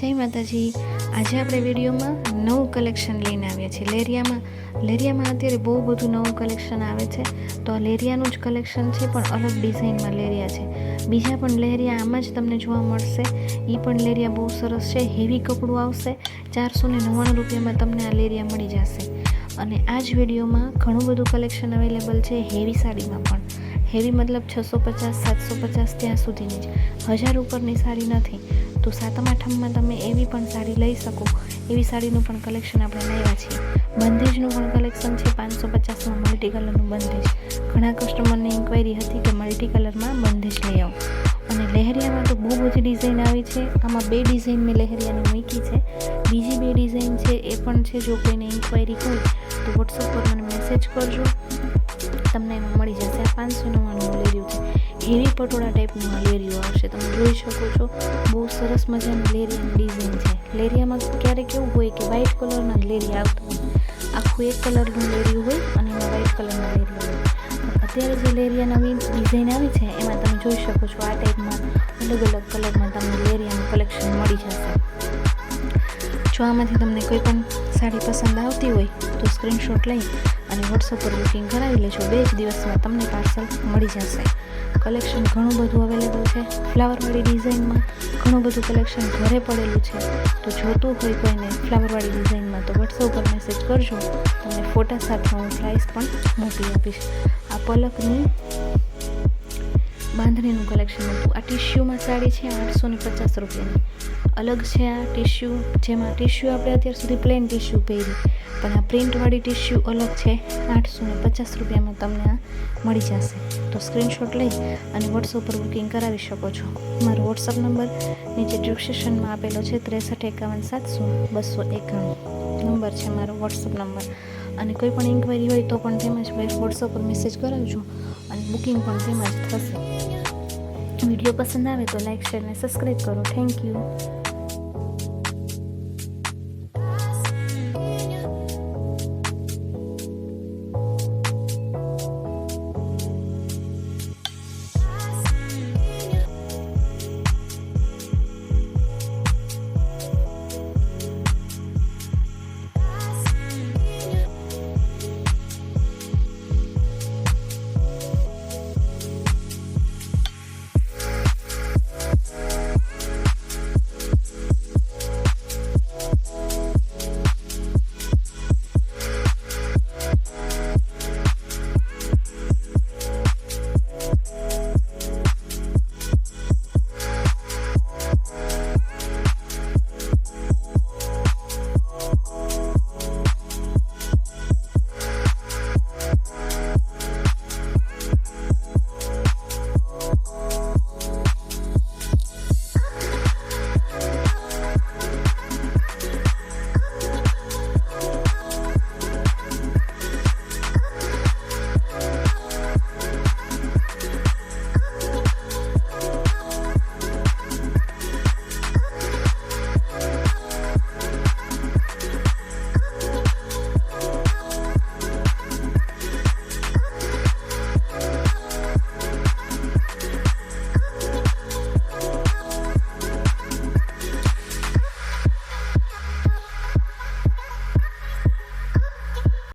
जय माताजी। आज આપણે વિડીયોમાં નવું કલેક્શન લઈને આવ્યા છીએ। લેરિયામાં અત્યારે બહુ બધું નવું કલેક્શન આવે છે, તો આ લેરિયાનું જ કલેક્શન છે, પણ અલગ ડિઝાઇનમાં લેરિયા છે। બીજા પણ લેરિયા આમાં જ તમને જોવા મળશે। એ પણ લેરિયા બહુ સરસ છે, હેવી કપડું આવશે। 499 રૂપિયામાં તમને આ લેરિયા મળી જશે। અને આ જ વિડીયોમાં ઘણું બધું કલેક્શન અવેલેબલ છે હેવી સાડીમાં પણ। હેવી મતલબ 650 750 ત્યાં સુધીની જ, 1000 ઉપરની સાડી નથી। તો સાતમ આઠમમાં તમે એવી પણ સાડી લઈ શકો, એવી સાડીનું પણ કલેક્શન આપણે લાવ્યા છીએ। બંધેજનું પણ કલેક્શન છે 550માં મલ્ટી કલરનું બંધેજ। ઘણા કસ્ટમરની ઇન્ક્વાયરી હતી કે મલ્ટી કલરમાં બંધેજ લઈ આવો। અને લહેરિયામાં તો બહુ બધી ડિઝાઇન આવી છે। આમાં 2 ડિઝાઇન મેં લહેરિયાની મૂકી છે, બીજી 2 ડિઝાઇન છે એ પણ છે। જો કોઈને ઇન્ક્વાયરી હોય તો વોટ્સઅપ પર મને મેસેજ કરજો, તમને એમાં મળી જશે। આ 599નું લેરિયું છે, હેવી પટોળા ટાઈપનું આ લેરિયું આવશે। તમે જોઈ શકો છો, બહુ સરસ મજાની લેરિયાની ડિઝાઇન છે। લેરિયામાં ક્યારેક એવું હોય કે વ્હાઇટ કલરના લેરિયા આવતા હોય, આખું એક કલરનું લેરિયું હોય અને એમાં વ્હાઇટ કલરના લેરિયા હોય। અત્યારે જે લેરિયા નવી ડિઝાઇન આવી છે એમાં તમે જોઈ શકો છો, આ ટાઈપમાં અલગ અલગ કલરમાં તમને લેરિયાનું કલેક્શન મળી જશે। જો આમાંથી તમને કોઈ પણ સાડી પસંદ આવતી હોય તો સ્ક્રીનશોટ લઈ અને વોટ્સઅપ પર બુકિંગ કરાવી લેજો। 2 જ દિવસમાં તમને પાર્સલ મળી જશે। કલેક્શન ઘણું બધું અવેલેબલ છે, ફ્લાવરવાળી ડિઝાઇનમાં ઘણું બધું કલેક્શન ઘરે પડેલું છે। તો જોતું હોય કોઈને ફ્લાવરવાળી ડિઝાઇનમાં તો વોટ્સઅપ પર મેસેજ કરજો, તમને ફોટા સાથે હું પ્રાઇસ પણ મોકલી આપીશ। આ પલકની બાંધણીનું કલેક્શન હતું। આ ટિશ્યુમાં સાડી છે 850 રૂપિયાની, અલગ છે આ ટિશ્યુ, જેમાં ટિશ્યુ આપણે અત્યાર સુધી પ્લેન ટિશ્યુ પહેરી, પણ આ પ્રિન્ટવાળી ટિશ્યુ અલગ છે। 850 રૂપિયામાં તમને આ મળી જશે। તો સ્ક્રીનશોટ લઈ અને વોટ્સઅપ પર બુકિંગ કરાવી શકો છો। મારો વોટ્સઅપ નંબર નીચે ડિસ્ક્રિપ્શનમાં આપેલો છે, 6351 700 291 નંબર છે મારો વોટ્સઅપ નંબર। અને કોઈ પણ ઇન્ક્વાયરી હોય તો પણ તેમાં જ વોટ્સઅપ પર મેસેજ કરાવજો અને બુકિંગ પણ તેમાં જ થશે। વિડીયો પસંદ આવે તો લાઇક, શેર અને સબસ્ક્રાઈબ કરો। Thank you.